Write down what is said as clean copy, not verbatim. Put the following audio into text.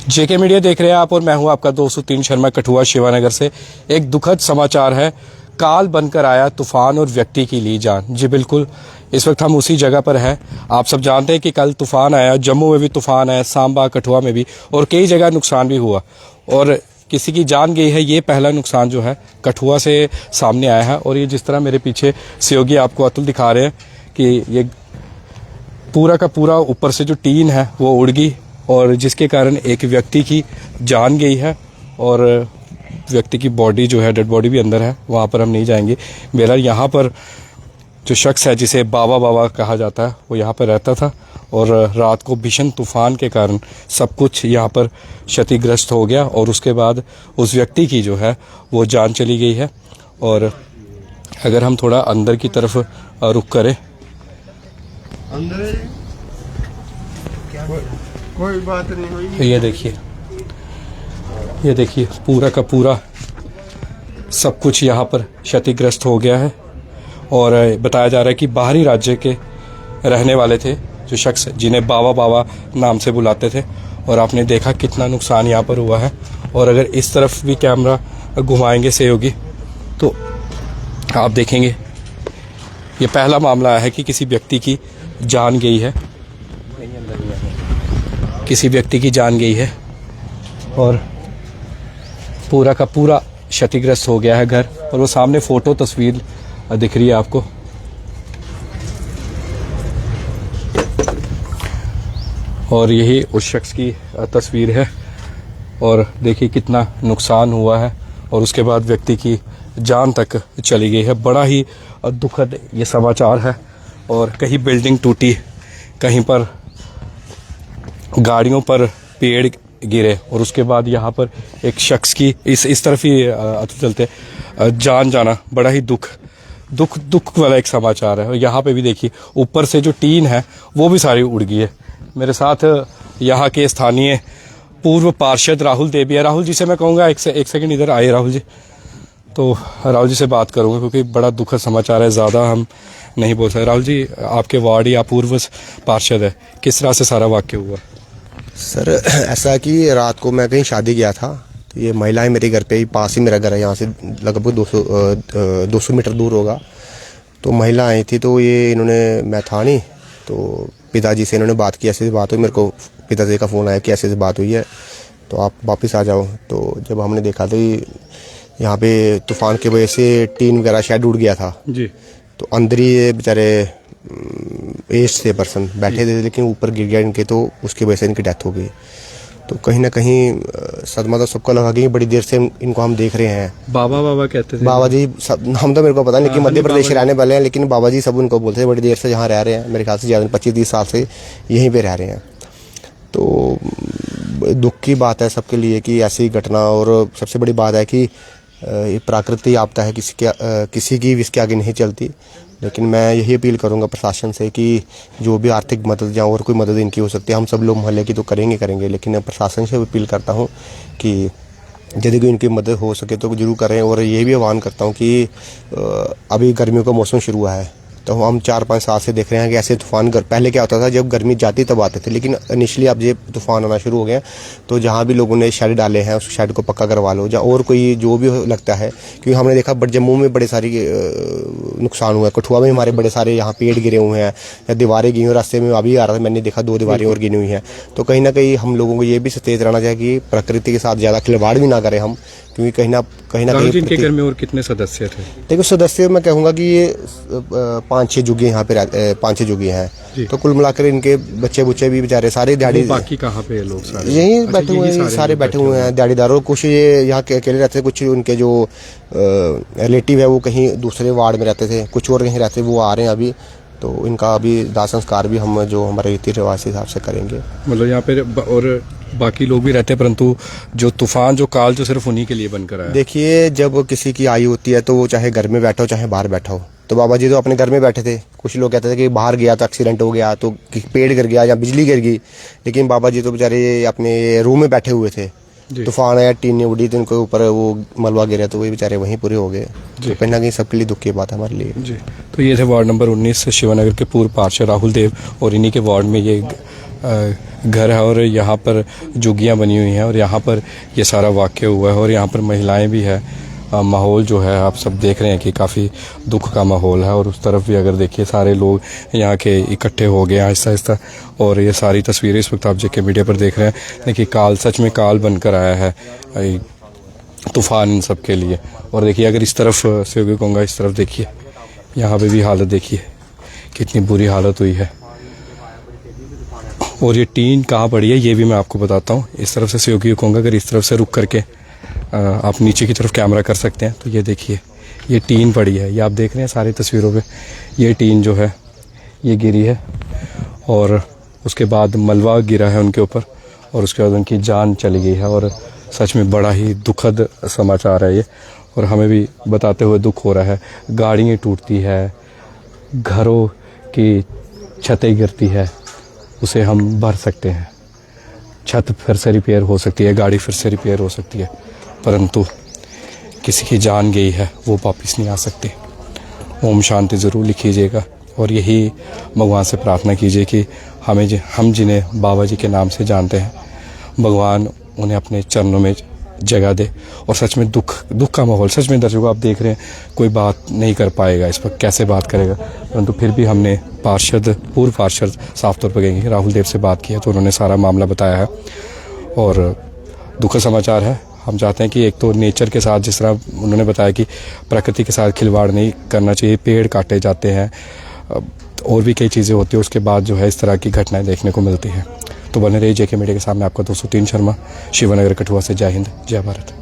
जेके media देख रहे हैं आप और मैं हूं आपका दोस्त तीन शर्मा कठुआ शिवानगर से। एक दुखद समाचार है, काल बनकर आया तूफान और व्यक्ति की ली जान। जी बिल्कुल, इस वक्त हम उसी जगह पर हैं। आप सब जानते हैं कि कल तूफान आया, जम्मू में भी तूफान आया, सांबा कठुआ में भी, और कई जगह नुकसान भी हुआ और किसी की जान गई है। ये पहला नुकसान जो है कठुआ से सामने आया है। और ये जिस तरह मेरे पीछे सहयोगी आपको अतुल दिखा रहे हैं कि ये पूरा का पूरा ऊपर से जो टीन है वो उड़ गई और जिसके कारण एक व्यक्ति की जान गई है और व्यक्ति की बॉडी जो है, डेड बॉडी भी अंदर है, वहाँ पर हम नहीं जाएंगे। बहरहाल यहाँ पर जो शख्स है जिसे बाबा बाबा कहा जाता है वो यहाँ पर रहता था और रात को भीषण तूफान के कारण सब कुछ यहाँ पर क्षतिग्रस्त हो गया और उसके बाद उस व्यक्ति की जो है वो जान चली गई है। और अगर हम थोड़ा अंदर की तरफ रुख करें, अंदर कोई बात नहीं हुई। ये देखिए पूरा का पूरा सब कुछ यहाँ पर क्षतिग्रस्त हो गया है। और बताया जा रहा है कि बाहरी राज्य के रहने वाले थे जो शख्स, जिन्हें बाबा बाबा नाम से बुलाते थे। और आपने देखा कितना नुकसान यहाँ पर हुआ है। और अगर इस तरफ भी कैमरा घुमाएंगे सहयोगी तो आप देखेंगे ये पहला मामला है कि किसी व्यक्ति की जान गई है, किसी व्यक्ति की जान गई है और पूरा का पूरा क्षतिग्रस्त हो गया है घर। और वो सामने फोटो तस्वीर दिख रही है आपको। और यही उस शख्स की तस्वीर है और देखिए कितना नुकसान हुआ है और उसके बाद व्यक्ति की जान तक चली गई है। बड़ा ही दुखद ये समाचार है। और कहीं बिल्डिंग टूटी, कहीं पर गाड़ियों पर पेड़ गिरे और उसके बाद यहाँ पर एक शख्स की इस तरफ ही चलते जान जाना बड़ा ही दुख वाला एक समाचार है। और यहाँ पे भी देखिए ऊपर से जो टीन है वो भी सारी उड़ गई है। मेरे साथ यहाँ के स्थानीय पूर्व पार्षद राहुल देव है। राहुल जी से मैं कहूँगा एक सेकंड इधर आए राहुल जी, तो राहुल जी से बात करूँगा क्योंकि बड़ा दुखद समाचार है, ज़्यादा हम नहीं बोल सकते। राहुल जी, आपके वार्ड या पूर्व पार्षद है, किस तरह से सारा वाक्य हुआ? सर ऐसा कि रात को मैं कहीं शादी गया था, तो ये महिलाएं मेरे घर पे ही पास ही मेरा घर है, यहाँ से लगभग 200 मीटर दूर होगा। तो महिला आई थी, तो ये इन्होंने, मैं था नहीं, तो पिताजी से इन्होंने बात की, ऐसे बात हुई। मेरे को पिताजी का फ़ोन आया कि ऐसे बात हुई है तो आप वापस आ जाओ। तो जब हमने देखा तो यहाँ पे तूफान की वजह से टीन वगैरह शायद उड़ गया था जी। तो अंदर ही ये बेचारे एज से पर्सन बैठे थे, लेकिन ऊपर गिर गया इनके, तो उसकी वजह से इनकी डेथ हो गई। तो कहीं ना कहीं सदमा तो सबको लगा कि बड़ी देर से इनको हम देख रहे हैं। बाबा बाबा कहते थे? बाबा जी हम तो मेरे को पता नहीं, लेकिन मध्य प्रदेश रहने वाले हैं, लेकिन बाबा जी सब उनको बोलते हैं। बड़ी देर से यहाँ रह रहे हैं, मेरे ख्याल से ज़्यादा 25-30 साल से यहीं पे रह रहे हैं। तो दुख की बात है सबके लिए कि ऐसी घटना। और सबसे बड़ी बात है कि ये प्राकृतिक आपदा है, किसी की भी इसके आगे नहीं चलती। लेकिन मैं यही अपील करूंगा प्रशासन से कि जो भी आर्थिक मदद या और कोई मदद इनकी हो सकती है, हम सब लोग मोहल्ले की तो करेंगे, लेकिन मैं प्रशासन से अपील करता हूं कि यदि कोई इनकी मदद हो सके तो जरूर करें। और ये भी आह्वान करता हूं कि अभी गर्मियों का मौसम शुरू हुआ है, तो हम 4-5 साल से देख रहे हैं कि ऐसे तूफान पहले क्या होता था, जब गर्मी जाती तब आते थे, लेकिन इनिशियली अब ये तूफान आना शुरू हो गया। तो जहाँ भी लोगों ने शेड डाले हैं उस शेड को पक्का करवा लो, या और कोई जो भी लगता है, क्योंकि हमने देखा जम्मू में बड़े सारे नुकसान हुआ है, कठुआ में हमारे बड़े सारे यहाँ पेड़ गिरे हुए हैं या दीवारें गिरी हुई। रास्ते में अभी आ रहा था, मैंने देखा 2 दीवारें और गिरी हुई हैं। तो कहीं ना कहीं हम लोगों को ये भी सचेत रहना चाहिए कि प्रकृति के साथ ज़्यादा खिलवाड़ भी ना करें हम, क्योंकि कहीं ना कहीं इनके घर में और कितने सदस्य थे? देखो सदस्य मैं कहूँगा कि ये 5-6 जुगे यहाँ पे 5-6 जुगे हैं। तो कुल मिलाकर इनके बच्चे भी बेचारे सारे दिहाड़ी। बाकी कहाँ पे लोग? सारे यहीं बैठे हुए हैं, सारे बैठे हुए हैं दिहाड़ीदार। और कुछ ये यहाँ अकेले रहते थे, कुछ उनके जो रिलेटिव है वो कहीं दूसरे वार्ड में रहते थे, कुछ और कहीं रहते, वो आ रहे हैं अभी। तो इनका अभी दाह संस्कार भी हम जो हमारे रीति रिवाज के हिसाब से करेंगे। मतलब यहाँ पे और बाकी लोग भी रहते हैं, परंतु जो तूफान जो काल जो सिर्फ उन्हीं के लिए बनकर आया। देखिए जब किसी की आयु होती है तो वो चाहे घर में बैठा हो चाहे बाहर बैठा हो। तो बाबा जी तो अपने घर में बैठे थे, कुछ लोग कहते थे कि बाहर गया तो एक्सीडेंट हो गया, तो पेड़ गिर गया या बिजली गिर गई, लेकिन बाबा जी तो बेचारे अपने रूम में बैठे हुए थे। तूफान आया, टीन उड़ी तो उनके ऊपर वो मलबा गिरा, तो वो बेचारे वहीं पूरे हो गए। तो कहीं ना कहीं सबके लिए दुख की बात है हमारे लिए जी। तो ये थे वार्ड नंबर 19 शिवानगर के पूर्व पार्षद राहुल देव और इन्हीं के वार्ड में ये घर है और यहाँ पर झुग्गियाँ बनी हुई हैं और यहाँ पर ये सारा वाक़या हुआ है और यहाँ पर महिलाएं भी है। माहौल जो है आप सब देख रहे हैं कि काफ़ी दुख का माहौल है और उस तरफ भी अगर देखिए सारे लोग यहाँ के इकट्ठे हो गए आहिस्ता आहिस्ता। और ये सारी तस्वीरें इस वक्त आप जेके मीडिया पर देख रहे हैं। देखिए काल सच में काल बनकर आया है तूफ़ान इन सब के लिए। और देखिए अगर इस तरफ से कहूँगा इस तरफ देखिए, यहाँ पे भी हालत देखिए कितनी बुरी हालत हुई है। और ये टीन कहाँ पड़ी है ये भी मैं आपको बताता हूँ। इस तरफ से सहयोगी कहूँगा अगर इस तरफ से रुक करके आप नीचे की तरफ कैमरा कर सकते हैं तो ये देखिए ये टीन पड़ी है। ये आप देख रहे हैं सारी तस्वीरों पे, ये टीन जो है ये गिरी है और उसके बाद मलबा गिरा है उनके ऊपर और उसके बाद उनकी जान चली गई है। और सच में बड़ा ही दुखद समाचार है ये और हमें भी बताते हुए दुख हो रहा है। गाड़ियाँ टूटती है, घरों की छतें गिरती है, उसे हम भर सकते हैं, छत फिर से रिपेयर हो सकती है, गाड़ी फिर से रिपेयर हो सकती है, परंतु किसी की जान गई है वो वापस नहीं आ सकती। ओम शांति ज़रूर लिखिएगा और यही भगवान से प्रार्थना कीजिए कि हम जिन्हें बाबा जी के नाम से जानते हैं भगवान उन्हें अपने चरणों में जगह दे। और सच में दुख का माहौल, सच में दर्शकों आप देख रहे हैं कोई बात नहीं कर पाएगा इस पर, कैसे बात करेगा, परंतु फिर भी हमने पूर्व पार्षद साफ तौर पर कहेंगे राहुल देव से बात की है तो उन्होंने सारा मामला बताया है और दुखद समाचार है। हम चाहते हैं कि एक तो नेचर के साथ जिस तरह उन्होंने बताया कि प्रकृति के साथ खिलवाड़ नहीं करना चाहिए, पेड़ काटे जाते हैं और भी कई चीज़ें होती हैं, उसके बाद जो है इस तरह की घटनाएं देखने को मिलती हैं। तो बने रहिए जेके मीडिया के सामने, आपका 203 शर्मा, शिवनगर कठुआ से। जय हिंद, जय भारत।